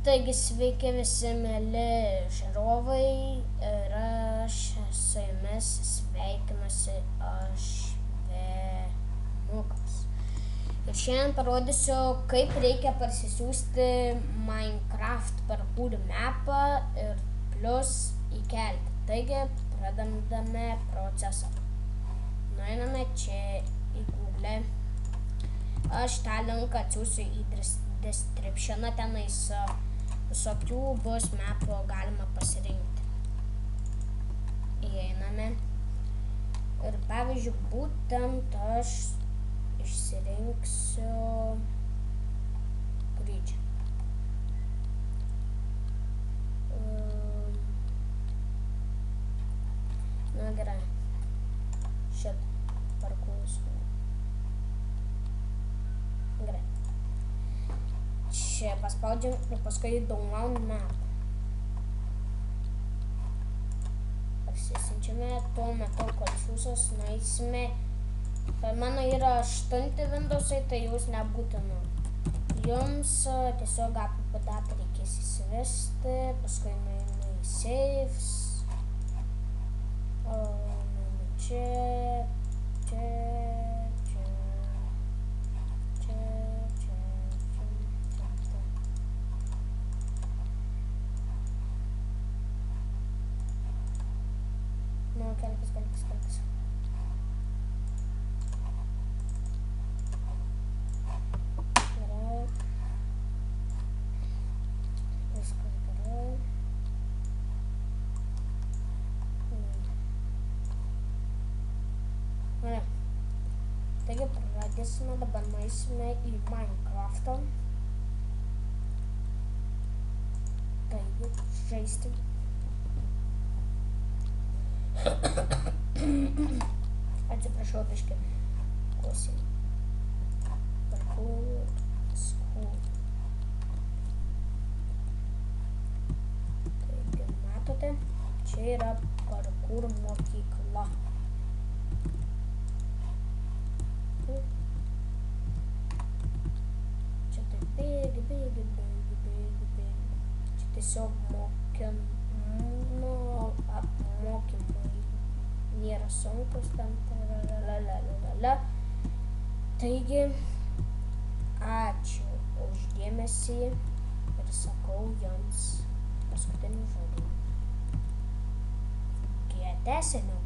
Taigi sveiki visi mieli žiūrovai ir aš su jumis sveikinuosi aš Venukas. Ir šiandien parodysiu, kaip reikia parsisiųsti Minecraft parkour mapą ir plus įkelti. Taigi pradedame procesą. Nueiname čia į Google. Aš tą linką atsiųsiu į descriptioną, tenais visokių bus mapų galima pasirinkti. Įeiname. Ir pavyzdžiui, būtent aš išsirinksiu kurį. Na gerai. Šitą parkour. Gerai. Čia paspaudžiam ir paskui download map. Parsisiunčiame, tuo metu kol siūsios nueisime. Mano yra 8 Windowsai, tai jūs nebūtina. Jums tiesiog app reikės įsivesti, paskui nueinu į saves. Čia. Nu, kelkis. Gerai. Viskas gerai. Gerai. Taigi pradėsime, dabar nueisime į Minecraftą. Taigi žaisti. Atsiprašau, biškį kosėjau. Parkour school. Taigi matote, čia yra parkour mokykla. Čia taip bėgi. Čia tiesiog mokymai nėra sunkus ten. Taigi, ačiū už dėmesį ir sakau jums paskutinį žodį. Kieteseniu.